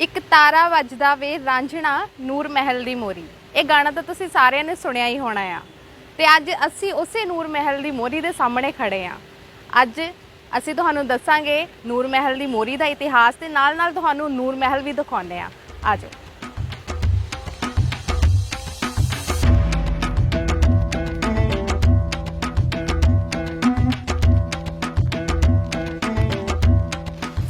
ਇੱਕ ਤਾਰਾ ਵੱਜਦਾ ਵੇ ਰਾਂਝਣਾ ਨੂਰ महल ਦੀ ਮੋਰੀ। ਇਹ ਗਾਣਾ ਤਾਂ ਤੁਸੀਂ ਸਾਰਿਆਂ ਨੇ ਸੁਣਿਆ ਹੀ ਹੋਣਾ ਆ ਤੇ ਅੱਜ ਅਸੀਂ ਉਸੇ ਨੂਰ महल ਦੀ ਮੋਰੀ ਦੇ ਸਾਹਮਣੇ ਖੜੇ ਆ। ਅੱਜ ਅਸੀਂ ਤੁਹਾਨੂੰ ਦੱਸਾਂਗੇ ਨੂਰ महल ਦੀ ਮੋਰੀ ਦਾ ਇਤਿਹਾਸ ਤੇ ਨਾਲ-ਨਾਲ ਤੁਹਾਨੂੰ ਨੂਰ महल ਵੀ ਦਿਖਾਉਂਦੇ ਆ। ਆਜੋ।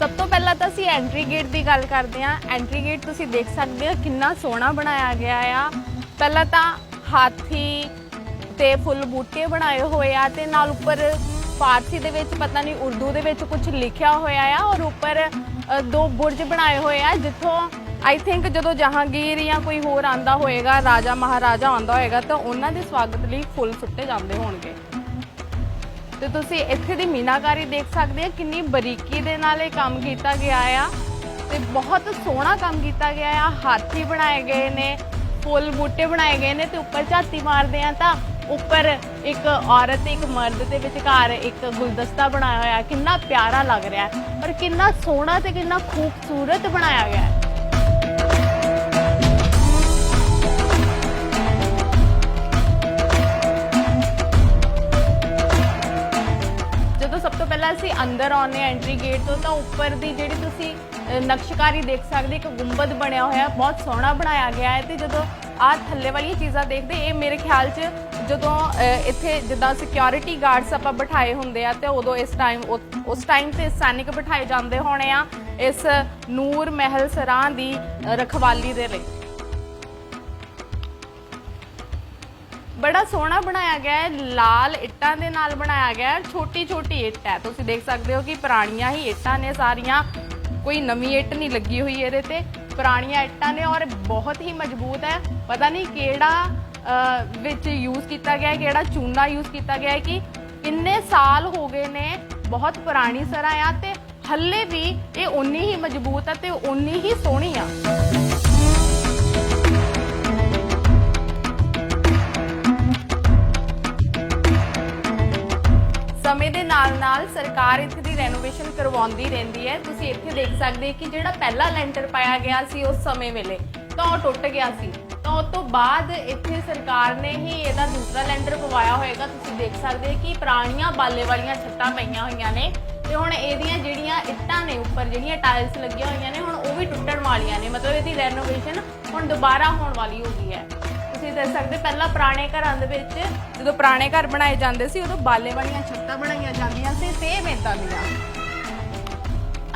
सब तो पहला तो असी एंट्री गेट की गल करते हैं। एंट्री गेट तुसी देख सकते हो कितना सोहना बनाया गया आ। पहला तो हाथी ते फुल बूटे बनाए हुए आ ते नाल उपर फारसी दे विच पता नहीं उर्दू दे विच कुछ लिखा होया आ और उपर दो बुर्ज बनाए हुए आ जिथों आई थिंक जदों जहांगीर या कोई होर आंदा होएगा, राजा महाराजा आंदा होएगा तो उन्हां दे स्वागत लई फुल सुट्टे जांदे होणगे। तो तुसी इत्थे दी मीनाकारी देख सकते हैं कितनी बरीकी दे नाल ये काम किया गया आ ते बहुत सोहना काम किया गया आ। हाथी बनाए गए ने, फुल बूटे बनाए गए ने ते उपर झाती मारते हैं तो उपर एक औरत एक मर्द के विचकार एक गुलदस्ता बनाया होया। कितना प्यारा लग रहा है और कितना सोहना ते कितना खूबसूरत बनाया गया है। सब तो पहला असी अंदर आने एंट्री गेट तो उपर की जी तुसी नक्शकारी देख सकते एक गुंबद बनया होया बहुत सोहना बनाया गया है। तो जो आ थले वाली चीज़ा देखते ये मेरे ख्याल च जो इत्थे जिदा सिक्योरिटी गार्ड्स आप बिठाए होंगे आ तो उदों उस टाइम से सैनिक बिठाए जाते होने आ इस ਨੂਰ महल सराह की रखवाली दे लई। बड़ा सोहना बनाया गया है, लाल इट्टां दे नाल बनाया गया है। छोटी छोटी इट्ट है, तुसीं देख सकते हो कि पुरानियां ही इट्टां ने सारियां, कोई नवी इट्ट नहीं लगी हुई इहदे ते, पुरानियां इट्टां ने और बहुत ही मजबूत है। पता नहीं केड़ा विच यूज़ किया गया है, केड़ा चूना यूज़ किया गया है कि किन्ने साल हो गए ने। बहुत पुरानी सराह आ ते हल्ले भी ये उन्नी ही मजबूत है ते उन्नी ही सोहनी आ। समय के नाल सरकार इत्थे दी रेनोवेशन करवाउंदी रहिंदी है। तुसीं इत्थे देख सकते कि जिहड़ा पहला लेंटर पाया गया सी उस समय वेले तो टुट गया सी, तो उस तो बाद इत्थे सरकार ने ही इहदा दूसरा लेंटर पवाया होएगा। तुसीं देख सकते कि पुरानियां बाले वालियां छत्तां पईयां होईयां ने ते हुण इहदियां जिहड़ियां इट्टां ने उपर जिहड़ियां टाइल्स लगियां होईयां ने हुण ओह भी टुटण वालियां ने, मतलब इहदी रेनोवेशन हुण दोबारा होण वाली हो गई है। तुसीं देख सकते पहला पुराने घरां दे विच जदों पुराने घर बनाए जांदे सी उदों बाले वालियां छत्तां बनाईयां जांदियां सी सेम इदां दियां।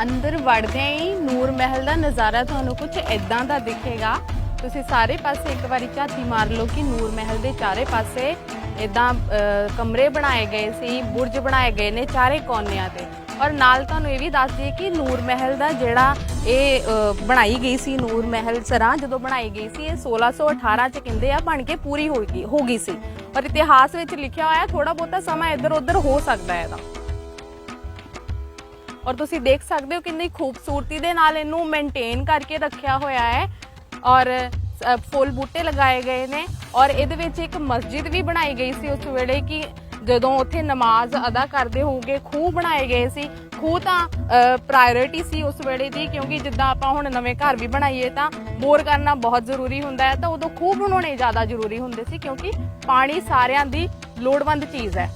अंदर वड़दे ही ਨੂਰ महल का नज़ारा तुहानूं कुछ इदां दा दिखेगा। तुसीं सारे पासे एक बारी झाती मार लो कि ਨੂਰ महल के चारे पासे इदां कमरे बनाए गए सी, बुर्ज बनाए गए ने चारे कोनियां ते। और नाल तुहानूं ये भी दस दिए कि ਨੂਰ महल का जिहड़ा ये बनाई गई सी ਨੂਰ महल सराह जदों बनाई गई सी 1618 च कहंदे आ बन के पूरी हो गई सी। और इतिहास में लिखा होया थोड़ा बहुता समा इधर उधर हो सकता है। और तुसी देख सकते हो कितनी खूबसूरती दे नाल इनू मेनटेन करके रखा होया है और फुल बूटे लगाए गए ने। और इहदे विच एक मस्जिद भी बनाई गई सी उस वेले कि जदों उत्थे नमाज अदा करते होगे। खूह बनाए गए सी, खूह तां प्रायोरिटी सी उस वेले दी, क्योंकि जिद्दां आपां हुण नवें घर भी बनाईए तां बोर करना बहुत जरूरी हुंदा है, तो उदों खूह बनाउणे ज़्यादा जरूरी हुंदे सी क्योंकि पानी सारियां दी लोड़वंद चीज़ है।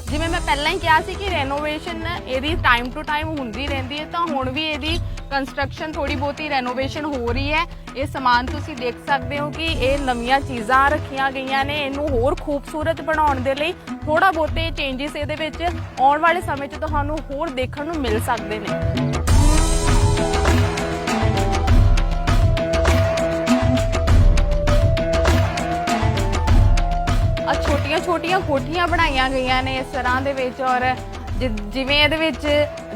जिवें मैं पहलां ही कहा सी कि रेनोवेशन इहदी टाइम टू टाइम हुंदी रहिंदी है, तो हुण भी इहदी कंस्ट्रक्शन थोड़ी बहुती रेनोवेशन हो रही है। ये समान तुसीं देख सकते हो कि ये नवीं चीज़ां रखियां गईयां ने इनू होर खूबसूरत बनाउण दे लई। थोड़ा बहुते चेंजिस इहदे विच आउण वाले समय 'च तुहानूं होर देखण नूं मिल सकदे ने। छोटिया छोटिया कोठियां बनाई गई ने इस तरह दे विच और जिवें इहदे विच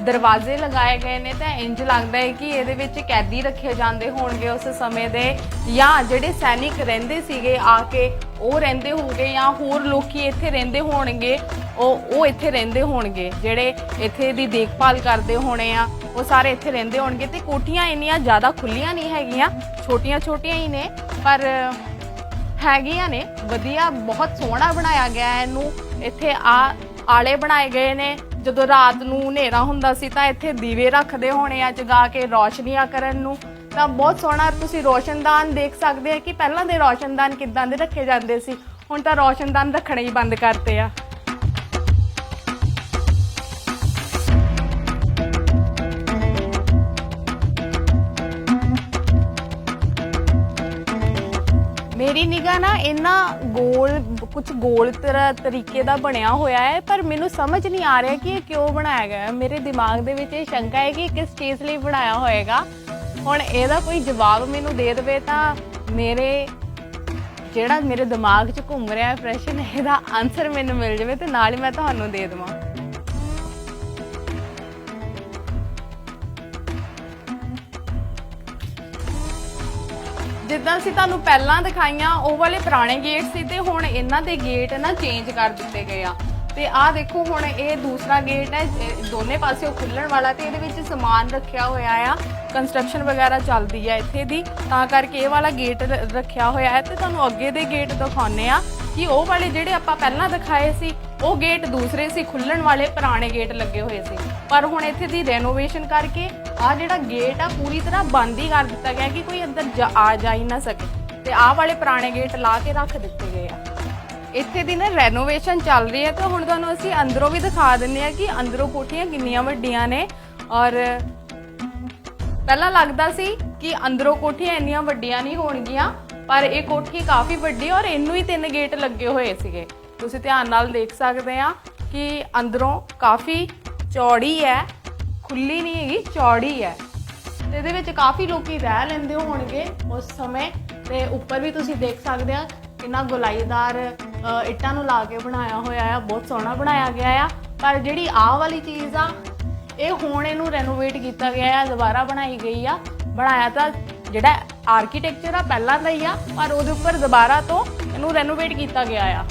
दरवाजे लगाए गए ने तो इंज लगता है कि इहदे विच कैदी रखे जाते होणगे उस समय दे, या जिहड़े सैनिक रहिंदे सीगे आके ਉਹ ਰਹਿੰਦੇ ਹੋਣਗੇ ਜਾਂ ਹੋਰ ਲੋਕੀ ਇੱਥੇ ਰਹਿੰਦੇ ਹੋਣਗੇ ਉਹ ਇੱਥੇ ਰਹਿੰਦੇ ਹੋਣਗੇ। ਜਿਹੜੇ ਇੱਥੇ ਦੀ ਦੇਖਭਾਲ ਕਰਦੇ ਹੋਣੇ ਆ ਉਹ ਸਾਰੇ ਇੱਥੇ ਰਹਿੰਦੇ ਹੋਣਗੇ। ਤੇ ਕੋਠੀਆਂ ਇੰਨੀਆਂ ਜ਼ਿਆਦਾ ਖੁੱਲੀਆਂ ਨਹੀਂ ਹੈਗੀਆਂ, ਛੋਟੀਆਂ ਛੋਟੀਆਂ ਹੀ ਨੇ ਪਰ ਹੈਗੀਆਂ ਨੇ ਵਧੀਆ। ਬਹੁਤ ਸੋਹਣਾ ਬਣਾਇਆ ਗਿਆ ਇਹਨੂੰ। ਇੱਥੇ ਆਲੇ ਬਣਾਏ ਗਏ ਨੇ ਜਦੋਂ ਰਾਤ ਨੂੰ ਹਨੇਰਾ ਹੁੰਦਾ ਸੀ ਤਾਂ ਇੱਥੇ ਦੀਵੇ ਰੱਖਦੇ ਹੋਣੇ ਆ ਜਗਾ ਕੇ ਰੌਸ਼ਨੀਆਂ ਕਰਨ ਨੂੰ। ਤਾਂ ਬਹੁਤ ਸੋਹਣਾ ਤੁਸੀਂ ਰੋਸ਼ਨਦਾਨ ਦੇਖ ਸਕਦੇ ਆ ਕਿ ਪਹਿਲਾਂ ਦੇ ਰੋਸ਼ਨਦਾਨ ਕਿੱਦਾਂ ਦੇ ਰੱਖੇ ਜਾਂਦੇ ਸੀ, ਹੁਣ ਤਾਂ ਰੋਸ਼ਨਦਾਨ ਰੱਖਣੇ ਹੀ ਬੰਦ ਕਰਤੇ ਆ। ਮੇਰੀ ਨਿਗਾਹ ਨਾ ਕੁਝ ਗੋਲ ਤਰੀਕੇ ਦਾ ਬਣਿਆ ਹੋਇਆ ਹੈ, ਪਰ ਮੈਨੂੰ ਸਮਝ ਨਹੀਂ ਆ ਰਿਹਾ ਕਿ ਇਹ ਕਿਉਂ ਬਣਾਇਆ ਗਿਆ ਹੈ। ਮੇਰੇ ਦਿਮਾਗ ਦੇ ਵਿੱਚ ਇਹ ਸ਼ੰਕਾ ਹੈ ਕਿ ਕਿਸ ਚੀਜ਼ ਲਈ ਬਣਾਇਆ ਹੋਏਗਾ। ਹੁਣ ਇਹਦਾ ਕੋਈ ਜਵਾਬ ਮੈਨੂੰ ਦੇ ਦੇਵੇ ਤਾਂ ਜਿਹੜਾ ਮੇਰੇ ਦਿਮਾਗ 'ਚ ਘੁੰਮ ਰਿਹਾ ਹੈ ਪ੍ਰਸ਼ਨ, ਇਹਦਾ ਆਨਸਰ ਮੈਨੂੰ ਮਿਲ ਜਾਵੇ ਤੇ ਨਾਲ ਹੀ ਮੈਂ ਤੁਹਾਨੂੰ ਦੇ ਦੇਵਾਂ। ਜਿੱਦਾਂ ਅਸੀਂ ਤੁਹਾਨੂੰ ਪਹਿਲਾਂ ਦਿਖਾਈਆਂ ਉਹ ਵਾਲੇ ਪੁਰਾਣੇ ਗੇਟ ਸੀ ਤੇ ਹੁਣ ਇਹਨਾਂ ਦੇ ਗੇਟ ਨਾ ਚੇਂਜ ਕਰ ਦਿੱਤੇ ਗਏ ਆ। ਤੇ ਆਹ ਦੇਖੋ ਹੁਣ ਇਹ ਦੂਸਰਾ ਗੇਟ ਹੈ, ਦੋਨੇ ਪਾਸਿਓਂ ਖੁੱਲਣ ਵਾਲਾ ਤੇ ਇਹਦੇ ਵਿੱਚ ਸਮਾਨ ਰੱਖਿਆ ਹੋਇਆ ਆ। ਕੰਸਟਰਕਸ਼ਨ ਵਗੈਰਾ ਚੱਲਦੀ ਹੈ ਇੱਥੇ ਦੀ, ਤਾਂ ਕਰਕੇ ਇਹ ਵਾਲਾ ਗੇਟ ਰੱਖਿਆ ਹੋਇਆ ਹੈ। ਤੇ ਤੁਹਾਨੂੰ ਅੱਗੇ ਦੇ ਗੇਟ ਦਿਖਾਉਂਦੇ ਆ ਕਿ ਉਹ ਵਾਲੇ ਜਿਹੜੇ ਆਪਾਂ ਪਹਿਲਾਂ ਦਿਖਾਏ ਸੀ ਉਹ ਗੇਟ ਦੂਸਰੇ ਸੀ, ਖੁੱਲਣ ਵਾਲੇ ਪੁਰਾਣੇ ਗੇਟ ਲੱਗੇ ਹੋਏ ਸੀ। ਪਰ ਹੁਣ ਇੱਥੇ ਦੀ ਰੈਨੋਵੇਸ਼ਨ ਕਰਕੇ ਆਹ ਜਿਹੜਾ ਗੇਟ ਆ ਪੂਰੀ ਤਰ੍ਹਾਂ ਬੰਦ ਹੀ ਕਰ ਦਿੱਤਾ ਗਿਆ ਕਿ ਕੋਈ ਅੰਦਰ ਆ ਜਾ ਹੀ ਨਾ ਸਕੇ, ਤੇ ਆਹ ਵਾਲੇ ਪੁਰਾਣੇ ਗੇਟ ਲਾ ਕੇ ਰੱਖ ਦਿੱਤੇ ਗਏ ਆ। ਇੱਥੇ ਦੀ ਨਾ ਰੈਨੋਵੇਸ਼ਨ ਚੱਲ ਰਹੀ ਹੈ, ਤਾਂ ਹੁਣ ਤੁਹਾਨੂੰ ਅਸੀਂ ਅੰਦਰੋਂ ਵੀ ਦਿਖਾ ਦਿੰਦੇ ਆ ਕਿ ਅੰਦਰੋਂ ਕੋਠੀਆਂ ਕਿੰਨੀਆਂ ਵੱਡੀਆਂ ਨੇ। ਔਰ ਪਹਿਲਾਂ ਲੱਗਦਾ ਸੀ ਕਿ ਅੰਦਰੋਂ ਕੋਠੀਆਂ ਇੰਨੀਆਂ ਵੱਡੀਆਂ ਨਹੀਂ ਹੋਣਗੀਆਂ, ਪਰ ਇਹ ਕੋਠੀ ਕਾਫੀ ਵੱਡੀ ਔਰ ਇਹਨੂੰ ਹੀ 3 ਗੇਟ ਲੱਗੇ ਹੋਏ ਸੀਗੇ। ਤੁਸੀਂ ਧਿਆਨ ਨਾਲ ਦੇਖ ਸਕਦੇ ਆ ਕਿ ਅੰਦਰੋਂ ਕਾਫੀ ਚੌੜੀ ਹੈ, ਖੁੱਲੀ ਨਹੀਂ ਹੈਗੀ, ਚੌੜੀ ਹੈ। ਤੇ ਇਹਦੇ ਵਿੱਚ ਕਾਫੀ ਲੋਕੀ ਰਹਿ ਲੈਂਦੇ ਹੋਣਗੇ ਉਸ ਸਮੇਂ। ਤੇ ਉੱਪਰ ਵੀ ਤੁਸੀਂ ਦੇਖ ਸਕਦੇ ਆ ਕਿੰਨਾ ਗੁਲਾਈਦਾਰ ਇੱਟਾਂ ਨੂੰ ਲਾ ਕੇ ਬਣਾਇਆ ਹੋਇਆ ਆ, ਬਹੁਤ ਸੋਹਣਾ ਬਣਾਇਆ ਗਿਆ ਆ। ਪਰ ਜਿਹੜੀ ਆਹ ਵਾਲੀ ਚੀਜ਼ ਆ ਇਹ ਹੁਣ ਇਹਨੂੰ ਰੈਨੋਵੇਟ ਕੀਤਾ ਗਿਆ ਆ, ਦੁਬਾਰਾ ਬਣਾਈ ਗਈ ਆ। ਬਣਾਇਆ ਤਾਂ ਜਿਹੜਾ ਆਰਕੀਟੈਕਚਰ ਆ ਪਹਿਲਾਂ ਦਾ ਹੀ ਆ, ਪਰ ਉਹਦੇ ਉੱਪਰ ਦੁਬਾਰਾ ਤੋਂ ਇਹਨੂੰ ਰੈਨੋਵੇਟ ਕੀਤਾ ਗਿਆ ਆ।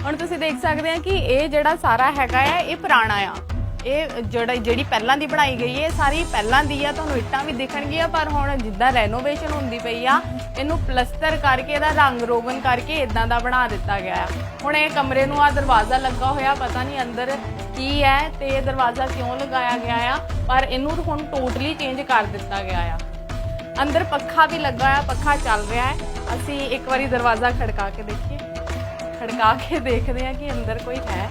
ਹੁਣ ਤੁਸੀਂ ਦੇਖ ਸਕਦੇ ਆ ਕਿ ਇਹ ਜਿਹੜਾ ਸਾਰਾ ਹੈਗਾ ਆ ਇਹ ਪੁਰਾਣਾ ਆ। ਇਹ ਜਿਹੜੀ ਪਹਿਲਾਂ ਦੀ ਬਣਾਈ ਗਈ ਹੈ ਸਾਰੀ ਪਹਿਲਾਂ ਦੀ ਆ, ਤੁਹਾਨੂੰ ਇੱਟਾਂ ਵੀ ਦਿਖਣਗੀਆਂ। ਪਰ ਹੁਣ ਜਿੱਦਾਂ ਰੈਨੋਵੇਸ਼ਨ ਹੁੰਦੀ ਪਈ ਆ, ਇਹਨੂੰ ਪਲਸਤਰ ਕਰਕੇ ਇਹਦਾ ਰੰਗ ਰੋਗਨ ਕਰਕੇ ਇਦਾਂ ਦਾ ਬਣਾ ਦਿੱਤਾ ਗਿਆ ਆ। ਹੁਣ ਇਹ ਕਮਰੇ ਨੂੰ ਆ ਦਰਵਾਜ਼ਾ ਲੱਗਾ ਹੋਇਆ, ਪਤਾ ਨਹੀਂ ਅੰਦਰ ਕੀ ਹੈ ਤੇ ਇਹ ਦਰਵਾਜ਼ਾ ਕਿਉਂ ਲਗਾਇਆ ਗਿਆ ਆ, ਪਰ ਇਹਨੂੰ ਹੁਣ ਟੋਟਲੀ ਚੇਂਜ ਕਰ ਦਿੱਤਾ ਗਿਆ ਆ। ਅੰਦਰ ਪੱਖਾ ਵੀ ਲੱਗਾ ਆ, ਪੱਖਾ ਚੱਲ ਰਿਹਾ ਹੈ। ਅਸੀਂ ਇੱਕ ਵਾਰੀ ਦਰਵਾਜ਼ਾ ਖੜਕਾ ਕੇ ਦੇਖੀਏ, ਖੜਕਾ ਕੇ ਦੇਖਦੇ ਆ ਕਿ ਅੰਦਰ ਕੋਈ ਹੈ।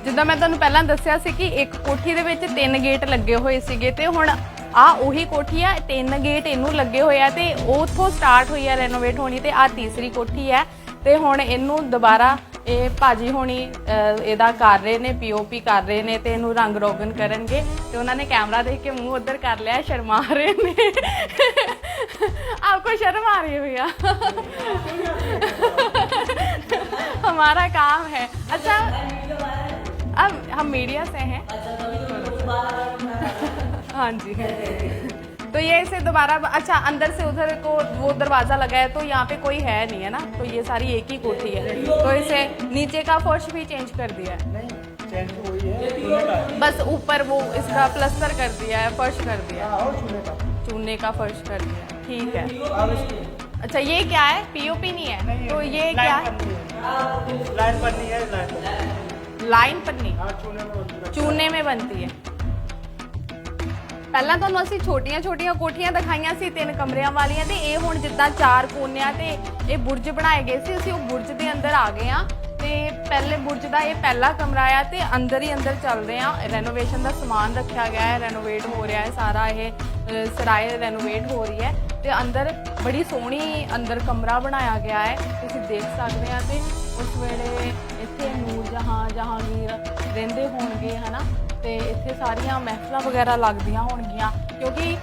ਜਿੱਦਾਂ ਮੈਂ ਤੁਹਾਨੂੰ ਪਹਿਲਾਂ ਦੱਸਿਆ ਸੀ ਕਿ ਇੱਕ ਕੋਠੀ ਦੇ ਵਿੱਚ 3 ਗੇਟ ਲੱਗੇ ਹੋਏ ਸੀਗੇ, ਤੇ ਹੁਣ ਆਹ ਉਹੀ ਕੋਠੀ ਆ, 3 ਗੇਟ ਇਹਨੂੰ ਲੱਗੇ ਹੋਏ ਆ ਤੇ ਉੱਥੋਂ ਸਟਾਰਟ ਹੋਈ ਆ ਰੈਨੋਵੇਟ ਹੋਣੀ। ਤੇ ਆਹ ਤੀਸਰੀ ਕੋਠੀ ਹੈ ਤੇ ਹੁਣ ਇਹਨੂੰ ਦੁਬਾਰਾ ਇਹ ਭਾਜੀ ਹੋਣੀ ਇਹਦਾ ਕਰ ਰਹੇ ਨੇ, ਪੀਓਪੀ ਕਰ ਰਹੇ ਨੇ ਤੇ ਇਹਨੂੰ ਰੰਗ ਰੋਗਨ ਕਰਨਗੇ। ਤੇ ਉਹਨਾਂ ਨੇ ਕੈਮਰਾ ਦੇਖ ਕੇ ਮੂੰਹ ਉਧਰ ਕਰ ਲਿਆ, ਸ਼ਰਮਾ ਰਹੇ ਨੇ। आपको शर्म आ रही है भैया? हमारा काम है। अच्छा, अब हम मीडिया से हैं। हाँ जी। तो ये इसे दोबारा, अच्छा अंदर से उधर को वो दरवाज़ा लगा है तो यहाँ पे कोई है नहीं है ना, तो ये सारी एक ही कोठी है। तो इसे नीचे का फर्श भी चेंज कर दिया है, बस ऊपर वो इसका प्लस्तर कर दिया है, फर्श कर दिया है, चूने का फर्श कर दिया। ठीक है। अच्छा ये क्या है? पीओपी नहीं है तो ये क्या है? लाइन पन्नी है। लाइन पन्नी चूने में बनती है। ਪਹਿਲਾਂ ਤੁਹਾਨੂੰ ਅਸੀਂ ਛੋਟੀਆਂ ਕੋਠੀਆਂ ਦਿਖਾਈਆਂ ਸੀ 3 ਕਮਰਿਆਂ ਵਾਲੀਆਂ, ਤੇ ਇਹ ਹੁਣ ਜਿੱਦਾਂ 4 ਕੋਨਿਆਂ ਤੇ ਇਹ ਬੁਰਜ ਬਣਾਏ ਗਏ ਸੀ, ਅਸੀਂ ਉਹ ਬੁਰਜ ਦੇ ਅੰਦਰ ਆ ਗਏ ਆ। ਤੇ ਪਹਿਲੇ ਬੁਰਜ ਦਾ ਇਹ ਪਹਿਲਾ ਕਮਰਾ ਆ ਤੇ ਅੰਦਰ ਹੀ ਅੰਦਰ ਚੱਲਦੇ ਆ। ਰੈਨੋਵੇਸ਼ਨ ਦਾ ਸਮਾਨ ਰੱਖਿਆ ਗਿਆ ਹੈ, ਰੈਨੋਵੇਟ ਹੋ ਰਿਹਾ ਹੈ ਸਾਰਾ, ਇਹ ਸਰਾਏ ਰੈਨੋਵੇਟ ਹੋ ਰਹੀ ਹੈ। ਤੇ ਅੰਦਰ ਬੜੀ ਸੋਹਣੀ ਅੰਦਰ ਕਮਰਾ ਬਣਾਇਆ ਗਿਆ ਹੈ, ਤੁਸੀਂ ਦੇਖ ਸਕਦੇ ਆ। ਤੇ ਉਸ ਵੇਲੇ ਇੱਥੇ ਨੂਰ ਜਹਾਂਗੀਰ ਰਹਿੰਦੇ ਹੋਣਗੇ ਹਨਾ, ਤੇ ਇੱਥੇ ਸਾਰੀਆਂ ਮਹਿਫਲਾਂ ਵਗੈਰਾ ਲੱਗਦੀਆਂ ਹੋਣਗੀਆਂ, ਕਿਉਂਕਿ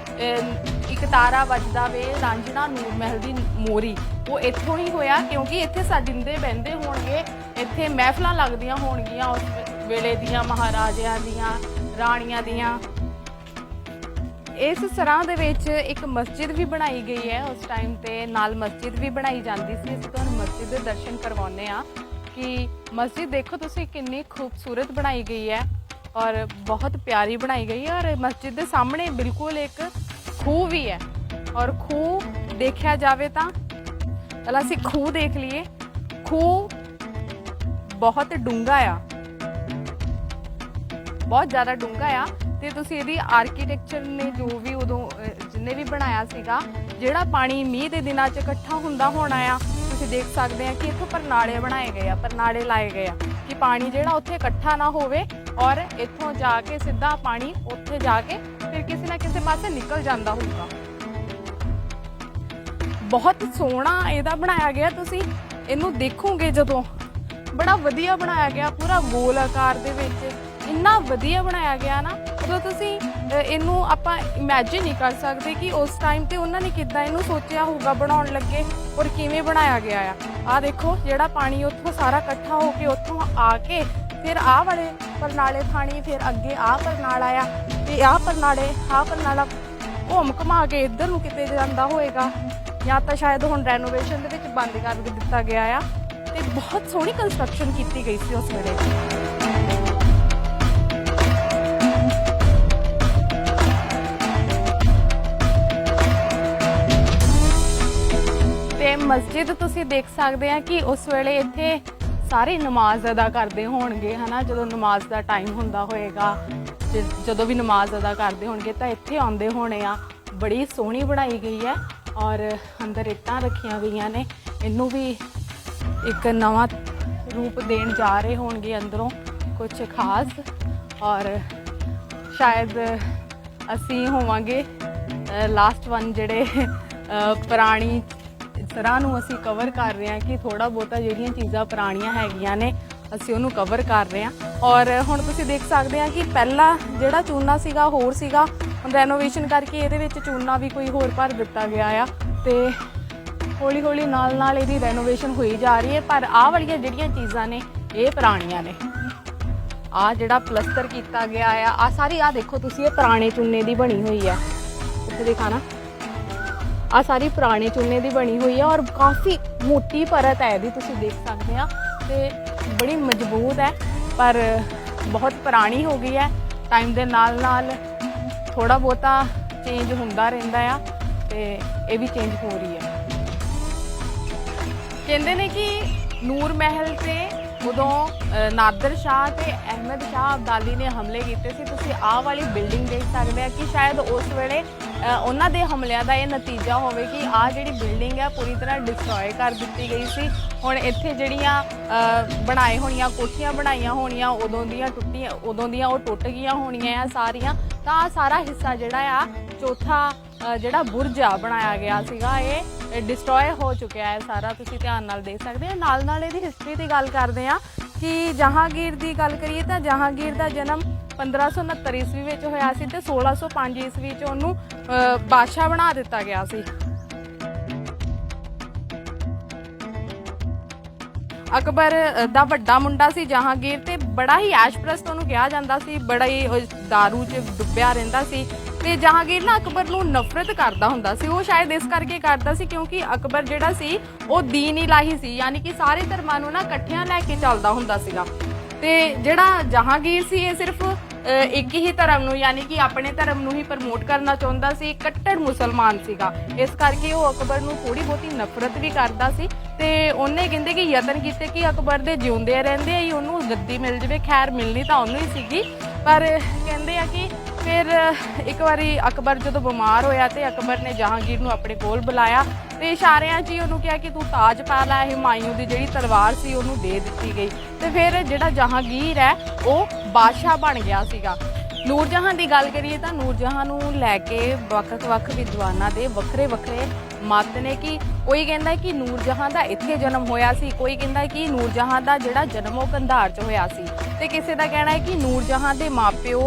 ਇੱਕ ਤਾਰਾ ਵੱਜਦਾ ਵੇ ਰਾਂਝਣਾ ਨੂਰ ਮਹਿਲ ਦੀ ਮੋਰੀ, ਉਹ ਇੱਥੋਂ ਹੀ ਹੋਇਆ, ਕਿਉਂਕਿ ਇੱਥੇ ਸਾਜਿੰਦੇ ਬਹਿੰਦੇ ਹੋਣਗੇ, ਇੱਥੇ ਮਹਿਫਲਾਂ ਲੱਗਦੀਆਂ ਹੋਣਗੀਆਂ ਉਸ ਵੇਲੇ ਦੀਆਂ, ਮਹਾਰਾਜਿਆਂ ਦੀਆਂ, ਰਾਣੀਆਂ ਦੀਆਂ। ਇਸ ਸਰਾਂ ਦੇ ਵਿੱਚ ਇੱਕ ਮਸਜਿਦ ਵੀ ਬਣਾਈ ਗਈ ਹੈ ਉਸ ਟਾਈਮ ਤੇ, ਨਾਲ ਮਸਜਿਦ ਵੀ ਬਣਾਈ ਜਾਂਦੀ ਸੀ। ਅਸੀਂ ਤੁਹਾਨੂੰ ਮਸਜਿਦ ਦੇ ਦਰਸ਼ਨ ਕਰਵਾਉਂਦੇ ਆ ਕਿ ਮਸਜਿਦ ਦੇਖੋ ਤੁਸੀਂ ਕਿੰਨੀ ਖੂਬਸੂਰਤ ਬਣਾਈ ਗਈ ਹੈ। और बहुत प्यारी बनाई गई है। और मस्जिद के सामने बिल्कुल एक खूह भी है और खूह देखा जाए तो पहला असीं खूह देख लीए। खूह बहुत डूंगा आ, बहुत ज़्यादा डूंगा आ ते तुसीं इहदी आर्कीटैक्चर ने जो भी उदों जिन्हें भी बनाया सीगा, जिहड़ा पानी मीह के दिनां च इकट्ठा हुंदा होना आ, तुसीं देख सकते हैं कि इत्थों परनाले बनाए गए, परनाले लाए गए कि पानी जिहड़ा उत्थे इकट्ठा ना होवे और इत्थों जाके सीधा पानी उत्थे जाके फिर किसी ना किसी पासे निकल जाता होगा। बहुत सोहना इहदा बनाया गया, तुसीं इहनूं देखोगे जदों बड़ा वधिया बनाया गया, पूरा गोल आकार दे विच इन्ना वधिया बनाया गया ना, उदों तुसीं इहनूं आपां इमेजिन नहीं कर सकते कि उस टाइम ते उन्हां ने किद्दां इहनूं सोचिया होगा बनाउण लगे और किवें बनाया गया आ। आ देखो जिहड़ा पानी उत्थों सारा इकट्ठा होके उत्थों आके फिर आ वाले परनाले थाणी, फिर अगे आ परनाला आ ते आ परनाला घूम घुमा के इधर नूं किते जांदा होएगा, या तो शायद हुण रेनोवेशन दे विच बंद कर दिता गया आ। ते बहुत सोहनी कंस्ट्रक्शन की गई सी उस वेले। ते मस्जिद तुसीं देख सकते हैं कि उस वेले इत्थे सारे नमाज अदा करते होणगे, है ना। जो नमाज का टाइम हुंदा होएगा, जो भी नमाज अदा करते होणगे तो इत्थे आउंदे होणे आ। बड़ी सोहनी बनाई गई है और अंदर इट्टां रखियां गई ने, इनू भी एक नवा रूप देण जा रहे होणगे अंदरों कुछ खास। और शायद असी होवांगे लास्ट वन जिहड़े पुरानी सराह नूं असी कवर कर रहे हैं कि थोड़ा बहुता जिहड़ियां चीज़ां पुराणियां हैगियां ने असी उहनूं कवर कर रहे हैं। और हुण तुसीं देख सकते हैं कि पहला जिहड़ा चूना सीगा होर सीगा, हुण रेनोवेशन करके इहदे विच चूना भी कोई होर भर दिता गया आ ते हौली हौली नाल नाल इहदी रेनोवेशन होई जा रही है। पर आह वालियां जिहड़ियां चीज़ां ने ये पुराणियां ने। आ जिहड़ा प्लस्तर किया गया आ सारी आ देखो तुसीं ये पुराने चूने की बनी हुई है, इत्थे दिखाना आ सारी पुराने चूने की बनी हुई है और काफ़ी मोटी परत है यदि तुसीं देख सकते हैं तो बड़ी मजबूत है, पर बहुत पुरानी हो गई है। टाइम के नाल नाल थोड़ा बहुता चेंज होंदा रहिंदा आ ते ये भी चेंज हो रही है। कहते हैं कि नूर महल से उदों नादिर शाह ते अहमद शाह अब्दाली ने हमले किए थे। तुसीं आह वाली बिल्डिंग देख सकते हैं कि शायद उस वेले उन्हां दे हमलिਆਂ ਦਾ ਇਹ नतीजा होवे कि आ जिहड़ी बिल्डिंग है पूरी तरह डिस्ट्रॉय कर दी गई सी। हुण इत्थे जिहड़ियां बनाए होणियां कोठियां बनाईयां होणियां उदों दियां वो टुट गईयां होणियां आ सारियां। तां सारा हिस्सा जिहड़ा आ चौथा जिहड़ा बुरज आ बनाया गया सीगा ये डिस्ट्रॉय हो चुकिया है सारा, तुसीं ध्यान नाल देख सकते हैं। नाल नाल इहदी हिस्टरी की गल करदे आ कि जहांगीर की गल करिए तो जहांगीर का जन्म 1569 ईस्वी में होया सी ते 1605 ईस्वी च उहनूं बादशाह बना दिता गया सी। अकबर दा वड्डा मुंडा सी जहांगीर ते बड़ा ही ऐशप्रस्त उहनूं कहा जांदा सी, बड़ा ही दारू च डुੱਬਿਆ रहिंदा सी। ते जहांगीर ना अकबर नूं नफरत करदा हुंदा सी, वो शायद इस करके करदा सी क्योंकि अकबर जिहड़ा सी वो दीन इलाही सी, यानी कि सारे धर्मां नूं ना इकट्ठियां लैके चलदा हुंदा सीगा। ते जिहड़ा जहांगीर सी ये सिर्फ एक ही धर्म नूं यानी कि अपने धर्म नूं ही प्रमोट करना चाहुंदा सी, कट्टर मुसलमान सीगा। इस करके वो अकबर नूं थोड़ी बहुती नफरत भी करदा सी ते उन्हें कहंदे कि यतन कीते कि अकबर दे जिउंदे रहिंदे ही उहनूं गद्दी मिल जावे। खैर मिलनी तां उहनूं ही सीगी, पर कहंदे आ कि फिर एक बारी अकबर जो बीमार होया तो अकबर ने जहांगीर नूं अपने कोल बुलाया तो इशारियां च ही उहनूं कहा कि तू ताज पा लै। हुमायूं की जिहड़ी तलवार सी उहनूं दे दित्ती गई तो फिर जिहड़ा जहांगीर है वो बादशाह बन गया सीगा। नूरजहां की गल करिए तो नूरजहां नूं लैके वख-वख विद्वानां दे वखरे वखरे मत ने कि कोई कहता है कि नूरजहां का इत्थे जन्म होया सी, कोई कहता है कि नूरजहां का जिहड़ा जन्म वो कंधार च होया सी, ते किसी का कहना है कि नूरजहां दे माँ प्यो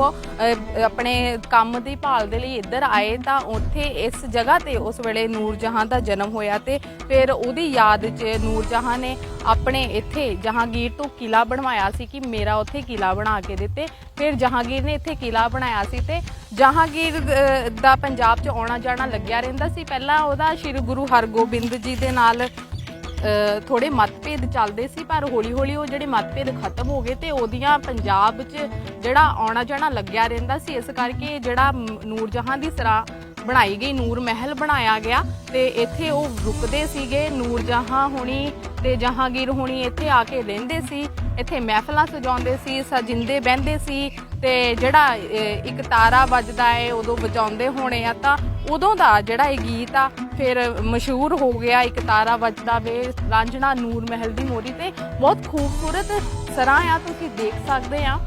अपने काम की भाल दे लई इधर आए तो उत्थे इस जगह ते उस वेले नूरजहां का जन्म होया ते फिर उहदी याद च नूरजहां ने अपने इत्थे जहांगीर तो किला बनवाया सी कि मेरा उत्थे किला बना के दिते। फिर जहांगीर ने इत्थे किला बनाया सी ते जहांगीर दा पंजाब च आउणा जाना लग्या रहिंदा सी। पहला उहदा श्री गुरु हरगोबिंद जी दे नाल ਥੋੜੇ ਮਤਭੇਦ ਚੱਲਦੇ ਸੀ, ਪਰ ਹੌਲੀ-ਹੌਲੀ ਉਹ ਜਿਹੜੇ ਮਤਭੇਦ ਖਤਮ ਹੋ ਗਏ ਤੇ ਉਹਦੀਆਂ ਪੰਜਾਬ 'ਚ ਜਿਹੜਾ ਆਉਣਾ ਜਾਣਾ ਲੱਗਿਆ ਰਹਿੰਦਾ ਸੀ। ਇਸ ਕਰਕੇ ਜਿਹੜਾ ਨੂਰ ਜਹਾਂ ਦੀ ਸਰਾਂ ਬਣਾਈ ਗਈ, ਨੂਰ ਮਹਿਲ ਬਣਾਇਆ ਗਿਆ ਤੇ ਇੱਥੇ ਉਹ ਰੁਕਦੇ ਸੀਗੇ। ਨੂਰ ਜਹਾਂ ਹੋਣੀ ਤੇ ਜਹਾਂਗੀਰ ਹੋਣੀ ਇੱਥੇ ਆ ਕੇ ਰਹਿੰਦੇ ਸੀ, ਇੱਥੇ ਮਹਿਫਲਾਂ ਸਜਾਉਂਦੇ ਸੀ, ਸਜਿੰਦੇ ਬਹਿੰਦੇ ਸੀ ਤੇ ਜਿਹੜਾ ਇੱਕ ਤਾਰਾ ਵੱਜਦਾ ਹੈ ਉਦੋਂ ਵਜਾਉਂਦੇ ਹੋਣੇ ਆ, ਤਾਂ ਉਦੋਂ ਦਾ ਜਿਹੜਾ ਇਹ ਗੀਤ ਆ ਫਿਰ ਮਸ਼ਹੂਰ ਹੋ ਗਿਆ। ਇੱਕ ਤਾਰਾ ਵੱਜਦਾ ਵੇ ਰਾਂਝਣਾ ਨੂਰ ਮਹਿਲ ਦੀ ਮੋਰੀ ਤੇ ਬਹੁਤ ਖੂਬਸੂਰਤ ਸਰਾਂ ਆ, ਤੁਸੀਂ ਦੇਖ ਸਕਦੇ ਆ।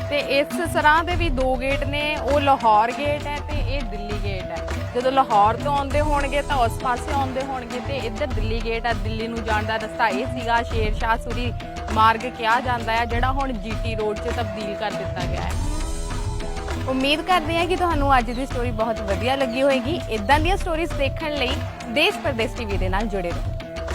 ਤੇ ਇਸ ਸਰਾਂ ਦੇ ਵੀ 2 ਗੇਟ ਨੇ, ਉਹ ਲਾਹੌਰ ਗੇਟ ਹੈ ਤੇ ਇਹ ਦਿੱਲੀ ਗੇਟ ਹੈ। ਜਦੋਂ ਲਾਹੌਰ ਤੋਂ ਆਉਂਦੇ ਹੋਣਗੇ ਤਾਂ ਉਸ ਪਾਸੇ ਆਉਂਦੇ ਹੋਣਗੇ ਤੇ ਇੱਧਰ ਦਿੱਲੀ ਗੇਟ ਹੈ। ਦਿੱਲੀ ਨੂੰ ਜਾਣ ਦਾ ਰਸਤਾ ਇਹ ਸੀਗਾ, ਸ਼ੇਰ ਸ਼ਾਹ ਸੂਰੀ ਮਾਰਗ ਕਿਹਾ ਜਾਂਦਾ ਹੈ, ਜਿਹੜਾ ਹੁਣ GT ਰੋਡ 'ਚ ਤਬਦੀਲ ਕਰ ਦਿੱਤਾ ਗਿਆ ਹੈ। ਉਮੀਦ ਕਰਦੇ ਹਾਂ ਕਿ ਤੁਹਾਨੂੰ ਅੱਜ ਦੀ ਸਟੋਰੀ ਬਹੁਤ ਵਧੀਆ ਲੱਗੀ ਹੋਏਗੀ। ਇਦਾਂ ਦੀਆਂ ਸਟੋਰੀਜ਼ ਦੇਖਣ ਲਈ ਦੇਸ਼ ਪ੍ਰਦੇਸ਼ TV ਦੇ ਨਾਲ ਜੁੜੇ ਰਹੋ।